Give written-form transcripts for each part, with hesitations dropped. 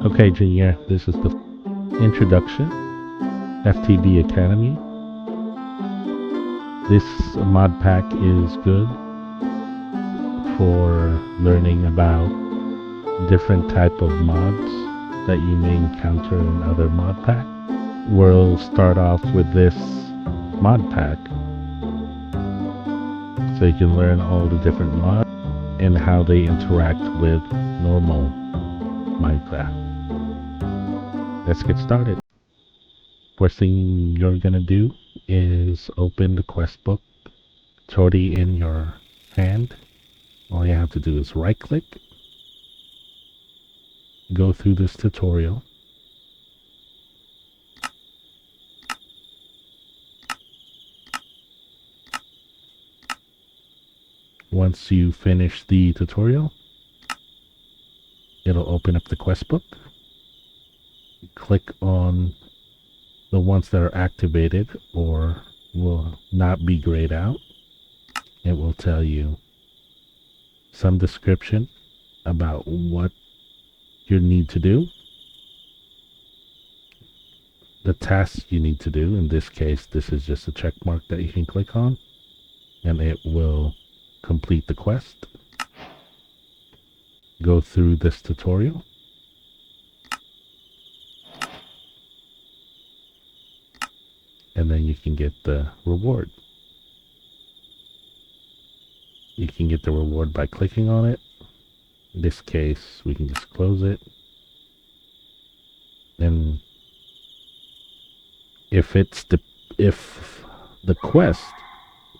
Okay, Junior, this is the introduction, FTB Academy. This mod pack is good for learning about different type of mods that you may encounter in other mod pack. We'll start off with this mod pack so you can learn all the different mods and how they interact with normal Minecraft. Let's get started. First thing you're gonna do is open the quest book. It's already in your hand. All you have to do is right click, go through this tutorial. Once you finish the tutorial, it'll open up the quest book. Click on the ones that are activated or will not be grayed out. It will tell you some description about what you need to do, the tasks you need to do. In this case, this is just a check mark that you can click on and it will complete the quest. Go through this tutorial. And then you can get the reward. You can get the reward by clicking on it. In this case, we can just close it. And if the quest,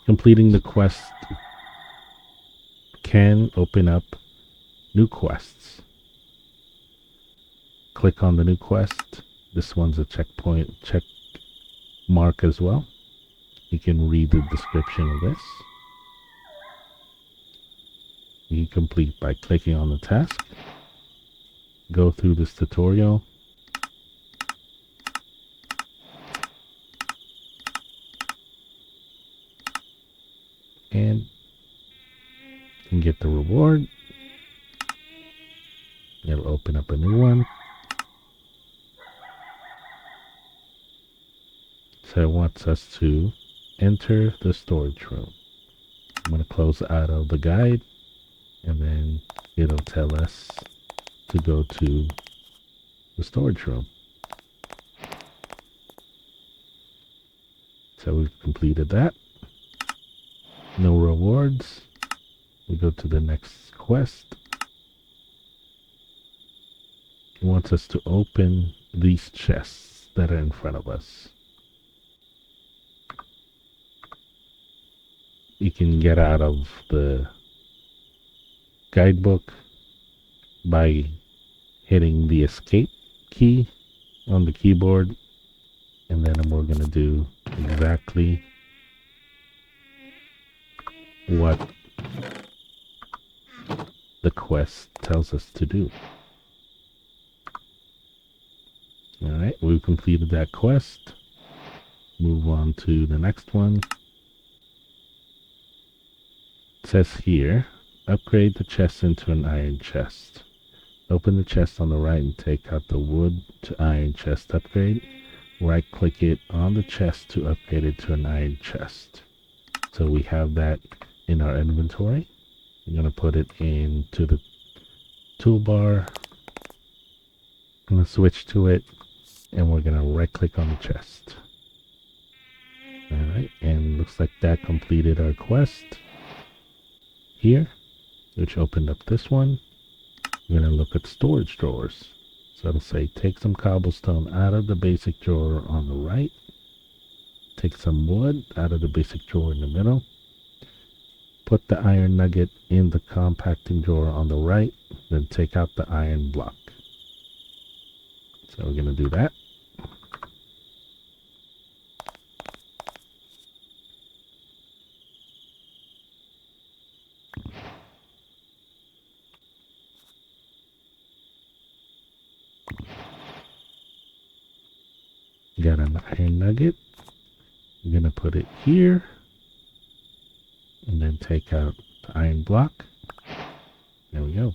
completing the quest can open up new quests. Click on the new quest. This one's a check mark as well. You can read the description of this. You can complete by clicking on the task. Go through this tutorial. And you can get the reward. It'll open up a new one. So it wants us to enter the storage room. I'm going to close out of the guide and then it'll tell us to go to the storage room. So we've completed that. No rewards. We go to the next quest. It wants us to open these chests that are in front of us. You can get out of the guidebook by hitting the escape key on the keyboard, and then we're going to do exactly what the quest tells us to do. Alright, we've completed that quest. Move on to the next one. It says here, upgrade the chest into an iron chest. Open the chest on the right and take out the wood to iron chest upgrade. Right click it on the chest to upgrade it to an iron chest. So we have that in our inventory. I'm going to put it into the toolbar. I'm going to switch to it and we're going to right click on the chest. Alright, and looks like that completed our quest here, which opened up this one. We're going to look at storage drawers. So it'll say take some cobblestone out of the basic drawer on the right. Take some wood out of the basic drawer in the middle. Put the iron nugget in the compacting drawer on the right. Then take out the iron block. So we're going to do that. Got an iron nugget. I'm going to put it here. And then take out the iron block. There we go.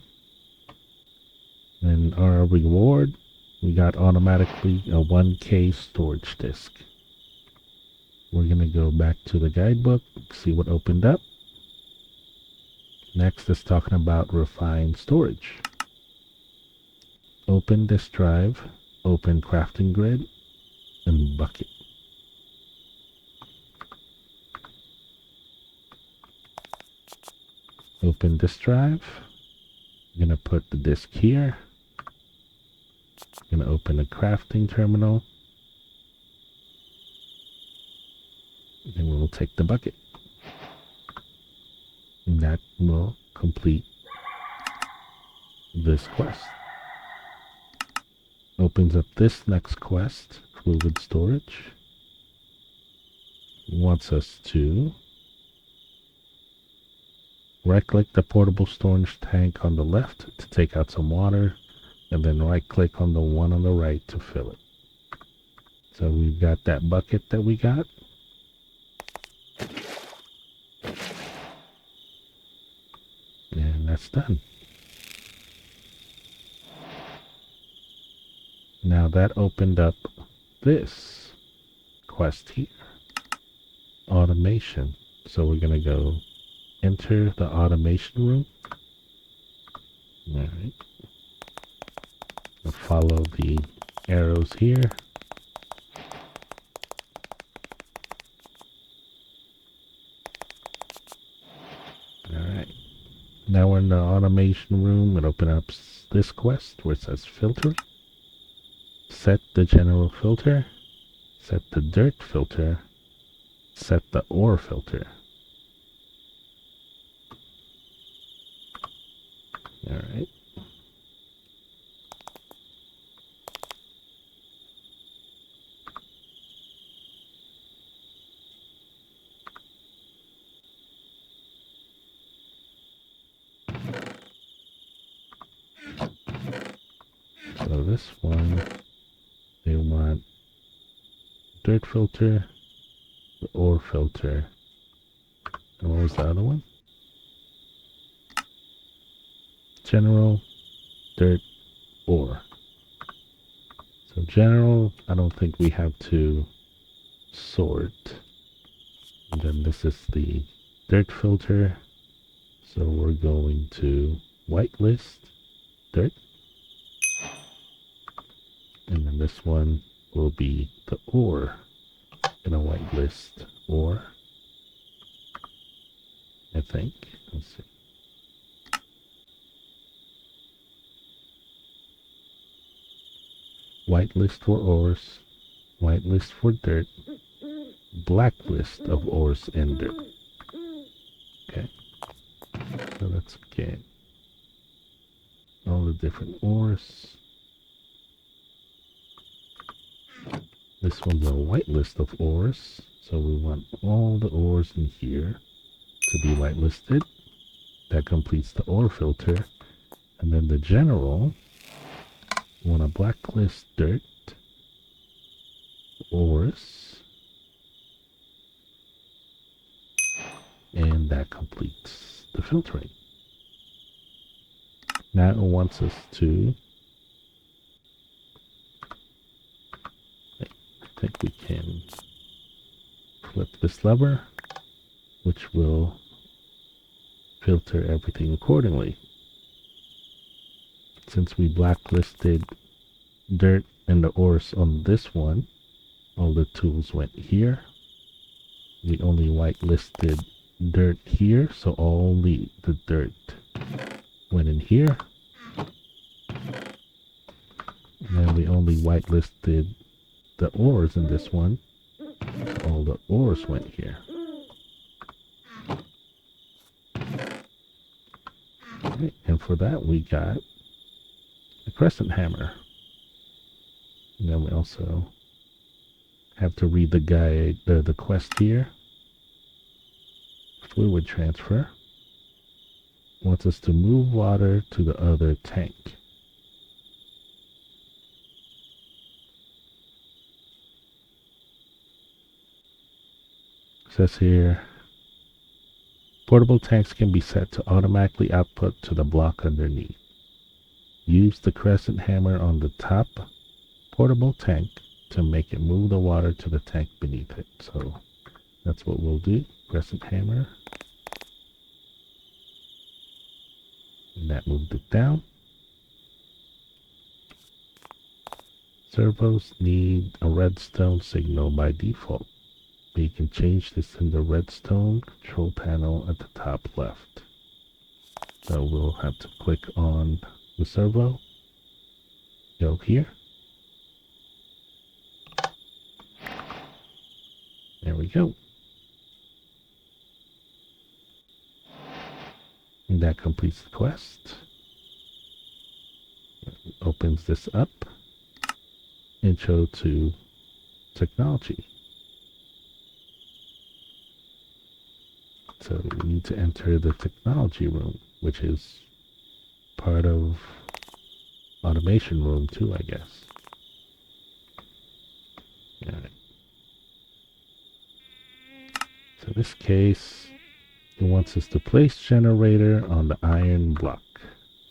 Then our reward we got automatically a 1K storage disk. We're going to go back to the guidebook, see what opened up. Next is talking about refined storage. Open disk drive, open crafting grid, and bucket. Open disk drive. I'm going to put the disk here. I'm going to open a crafting terminal. And we'll take the bucket. And that will complete this quest. Opens up this next quest, fluid storage. Wants us to right-click the portable storage tank on the left to take out some water, and then right-click on the one on the right to fill it. So we've got that bucket that we got. And that's done. Now that opened up this quest here. Automation. So we're going to go enter the automation room. Alright. Follow the arrows here. Alright. Now we're in the automation room. It opens up this quest where it says filter. Set the general filter. Set the dirt filter. Set the ore filter. Alright. So this one, they want dirt filter, the ore filter, and what was the other one? General, dirt, ore. So general, I don't think we have to sort. And then this is the dirt filter. So we're going to whitelist dirt. And then this one will be the ore. In a whitelist ore. I think. Let's see. Whitelist for ores, whitelist for dirt, blacklist of ores and dirt. Okay, so let's get all the different ores. This one's a whitelist of ores, so we want all the ores in here to be whitelisted. That completes the ore filter. And then the general, we want a blacklist dirt, ores, and that completes the filtering. Now it wants us to, I think we can flip this lever, which will filter everything accordingly. Since we blacklisted dirt and the ores on this one, all the tools went here. We only whitelisted dirt here, so only the dirt went in here. And then we only whitelisted the ores in this one, so all the ores went here. Okay, and for that we got a crescent hammer. And then we also have to read the guide, the quest here. Fluid transfer wants us to move water to the other tank. It says here, portable tanks can be set to automatically output to the block underneath. Use the crescent hammer on the top portable tank to make it move the water to the tank beneath it. So that's what we'll do. Crescent hammer. And that moved it down. Servos need a redstone signal by default. You can change this in the redstone control panel at the top left. So we'll have to click on the servo. Go here. There we go. And that completes the quest. Opens this up. Intro to technology. So we need to enter the technology room, which is part of automation room too, I guess. Alright. So in this case, it wants us to place generator on the iron block.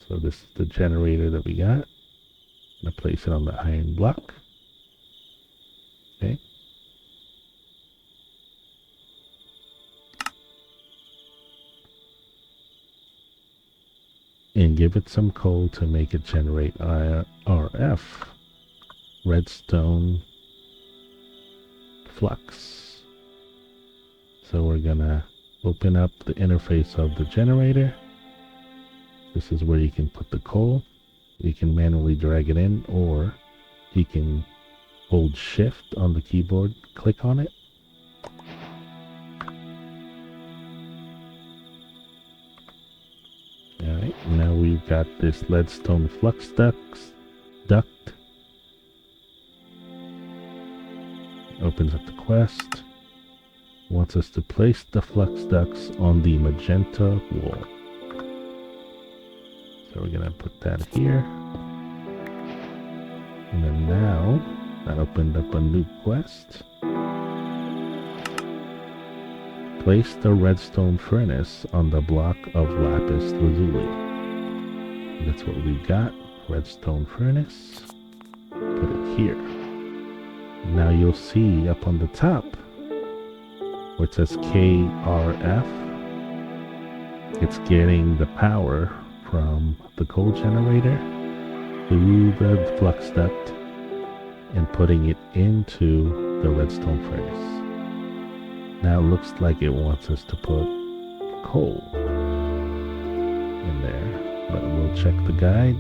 So this is the generator that we got. I'm going to place it on the iron block. Okay. And give it some coal to make it generate RF, redstone flux. So we're gonna open up the interface of the generator. This is where you can put the coal. You can manually drag it in, or you can hold shift on the keyboard, click on it. Alright, now we've got this leadstone flux duct. Opens up the quest. Wants us to place the flux ducts on the magenta wall. So we're gonna put that here. And then now, that opened up a new quest. Place the redstone furnace on the block of lapis lazuli. And that's what we've got. Redstone furnace. Put it here. Now you'll see up on the top where it says KRF. It's getting the power from the coal generator through the flux duct and putting it into the redstone furnace. Now it looks like it wants us to put coal in there, but we'll check the guide.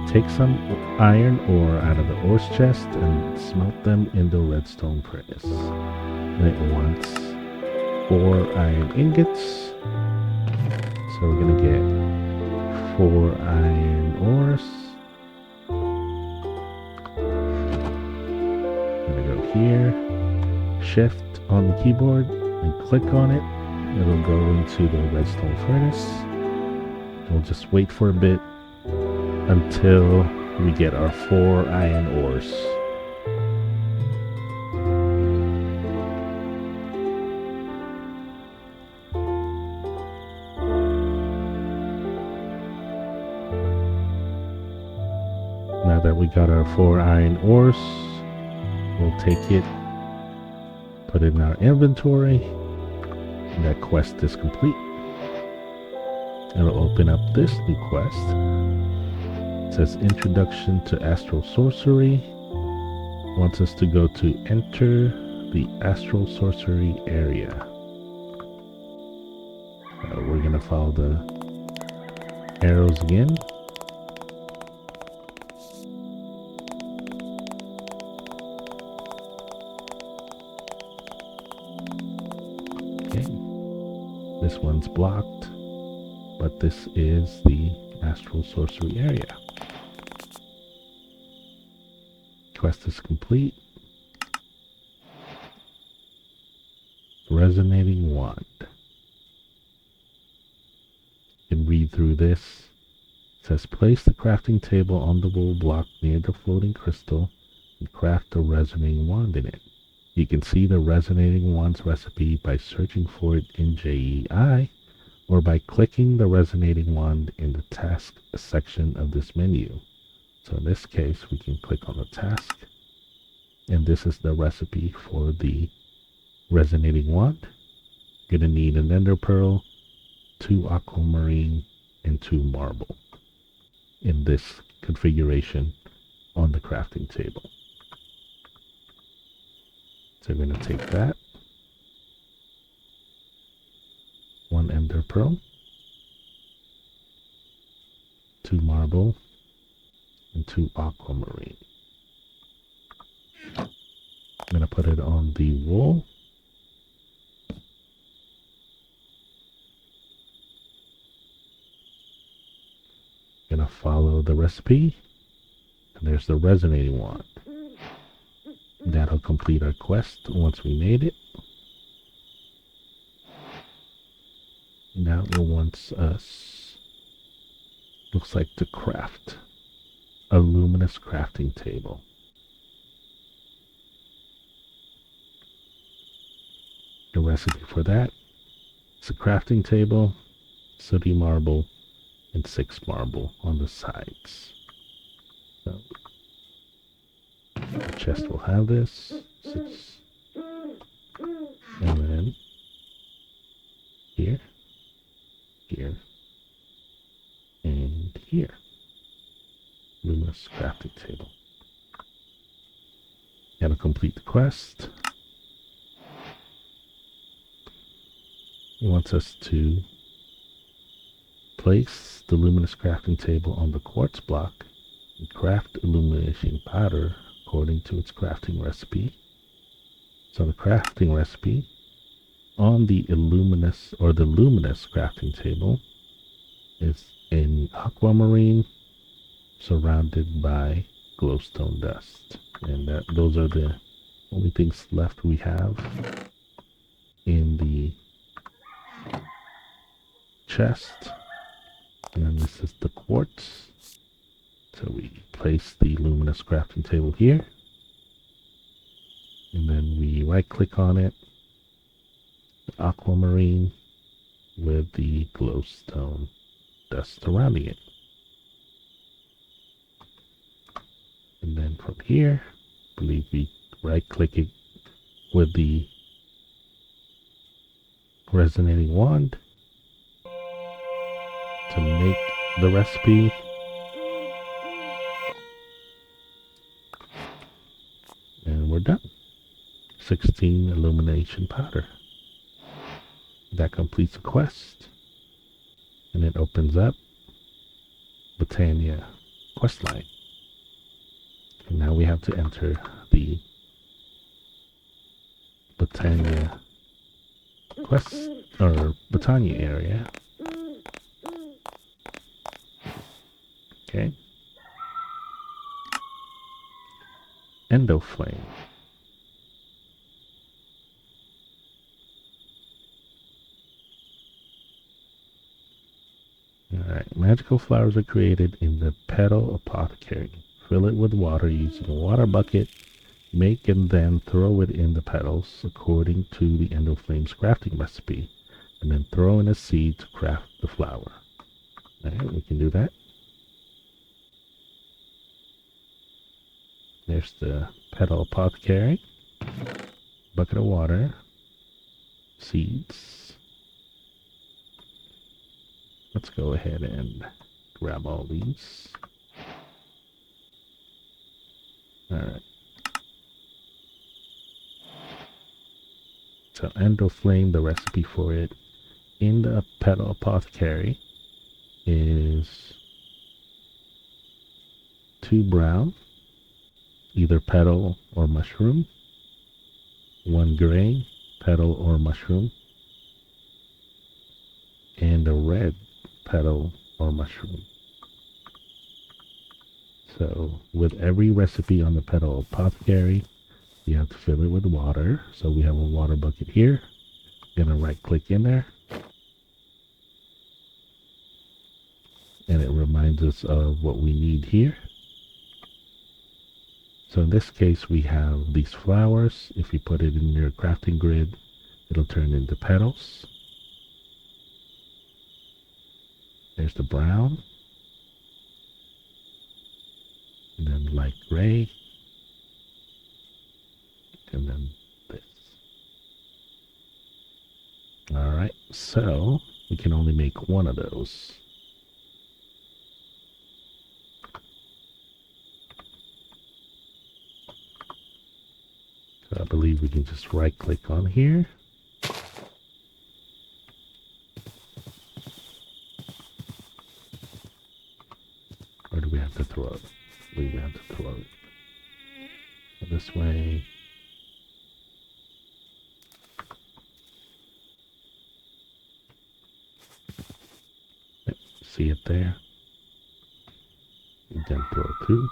Take some iron ore out of the ores chest and smelt them in the redstone furnace. And it wants 4 iron ingots. So we're gonna get 4 iron ores. I'm gonna go here. Shift on the keyboard and click on it. It'll go into the redstone furnace. We'll just wait for a bit until we get our 4 iron ores. Now that we got our 4 iron ores, we'll take it, put it in our inventory, and that quest is complete. It'll open up this new quest. It says Introduction to Astral Sorcery. Wants us to go to enter the Astral Sorcery area. We're gonna follow the arrows again. This one's blocked, but this is the Astral Sorcery area. Quest is complete. Resonating Wand. You can read through this. It says place the crafting table on the wool block near the floating crystal and craft a resonating wand in it. You can see the resonating wand's recipe by searching for it in JEI or by clicking the resonating wand in the task section of this menu. So in this case, we can click on the task, and this is the recipe for the resonating wand. You're gonna need an ender pearl, 2 aquamarine, and 2 marble in this configuration on the crafting table. So we're gonna take that, 1 ender pearl, 2 marble, and 2 aquamarine. I'm gonna put it on the wool. Gonna follow the recipe, and there's the resonating wand. That'll complete our quest once we made it. Now it wants us, looks like, to craft a luminous crafting table. The recipe for that is a crafting table, sooty marble, and 6 marble on the sides. So the chest will have this, 6, and then here, here, and here. Luminous crafting table. Gotta complete the quest. It wants us to place the luminous crafting table on the quartz block and craft illumination powder according to its crafting recipe. So the crafting recipe on the luminous crafting table is in aquamarine surrounded by glowstone dust. And those are the only things left we have in the chest. And then this is the quartz. So we place the luminous crafting table here. And then we right click on it, the aquamarine with the glowstone dust surrounding it. And then from here, I believe we right click it with the resonating wand to make the recipe. And we're done. 16 illumination powder. That completes the quest. And it opens up Botania questline. And now we have to enter the Botania quest, or Botania area. Okay. Endoflame. Alright, magical flowers are created in the petal apothecary. Fill it with water using a water bucket. Make and then throw it in the petals according to the Endoflame's crafting recipe. And then throw in a seed to craft the flower. Alright, we can do that. There's the petal apothecary. Bucket of water. Seeds. Let's go ahead and grab all these. Alright. So Endoflame, the recipe for it in the petal apothecary is 2 brown, either petal or mushroom, 1 gray, petal or mushroom, and a red petal or mushroom. So with every recipe on the petal apothecary, you have to fill it with water. So we have a water bucket here. Gonna right click in there. And it reminds us of what we need here. So in this case, we have these flowers. If you put it in your crafting grid, it'll turn into petals. There's the brown. light gray, and then this. Alright, so we can only make one of those. So I believe we can just right click on here. Or do we have to throw it? We have to throw it. This way. Yep, see it there? You then throw 2.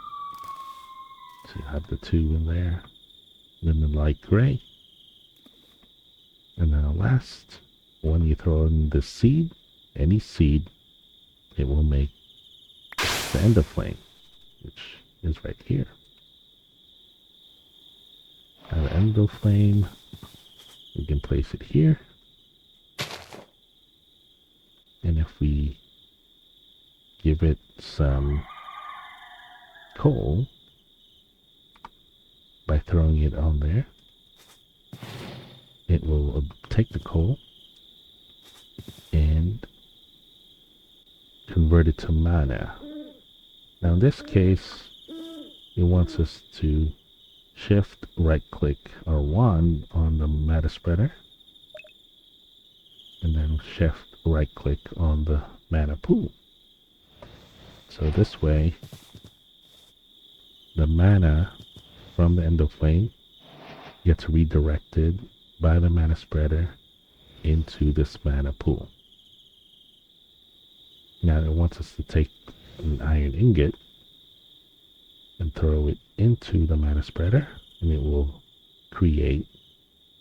So you have the 2 in there. Then the light gray. And then the last, when you throw in the seed, any seed, it will make the ender flame, which is right here. Now the ender flame, we can place it here. And if we give it some coal by throwing it on there, it will take the coal and convert it to mana. Now in this case, it wants us to shift right click our wand on the mana spreader, and then shift right click on the mana pool. So this way, the mana from the ender flame gets redirected by the mana spreader into this mana pool. Now it wants us to take an iron ingot and throw it into the mana spreader, and it will create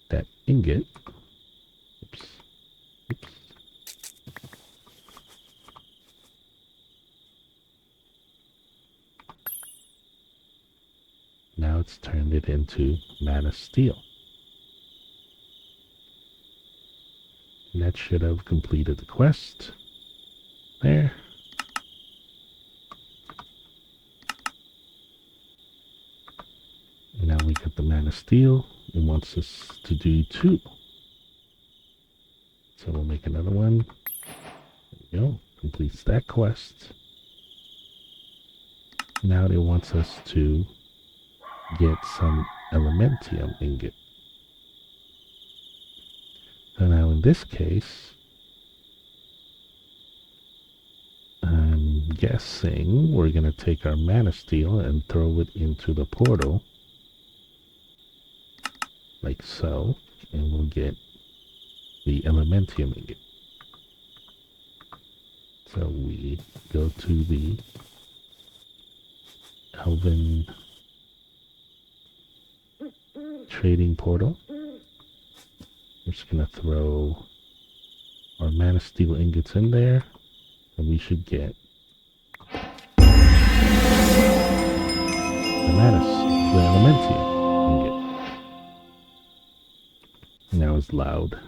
that ingot. Oops. Oops. Now it's turned it into mana steel. And that should have completed the quest. There. And now we got the mana steel. It wants us to do 2. So we'll make another one. There we go. Completes that quest. Now it wants us to get some elementium ingot. So now in this case, I'm guessing we're going to take our mana steel and throw it into the portal. Like so. And we'll get the elementium ingot. So we go to the Elven trading portal. We're just going to throw our mana steel ingots in there, and we should get the elementium ingot. Now it's loud.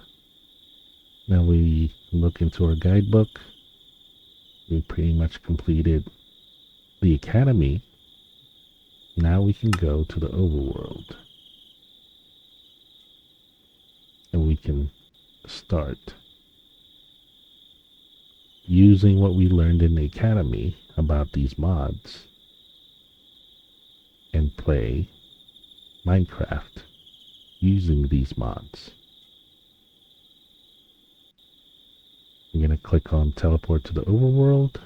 Now we look into our guidebook. We pretty much completed the academy. Now we can go to the overworld. And we can start using what we learned in the academy about these mods and play Minecraft using these mods. I'm going to click on teleport to the overworld.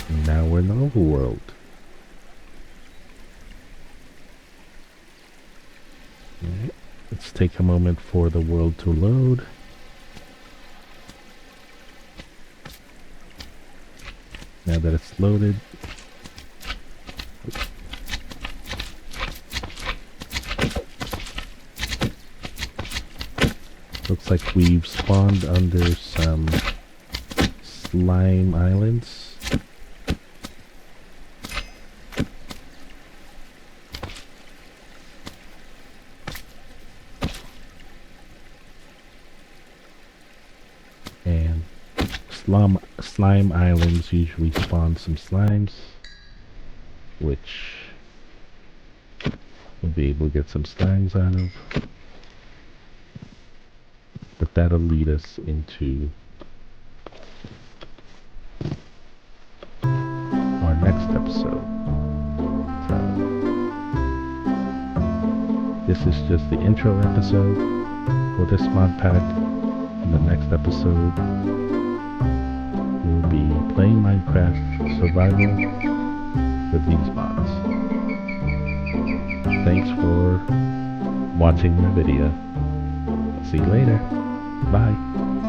And now we're in the overworld. Alright, let's take a moment for the world to load. Now that it's loaded, looks like we've spawned under some slime islands. slime islands usually spawn some slimes, which we'll be able to get some slimes out of. But that'll lead us into our next episode. So, this is just the intro episode for this mod pack. In the next episode, we'll be playing Minecraft Survival with these mods. Thanks for watching my video. See you later. Bye.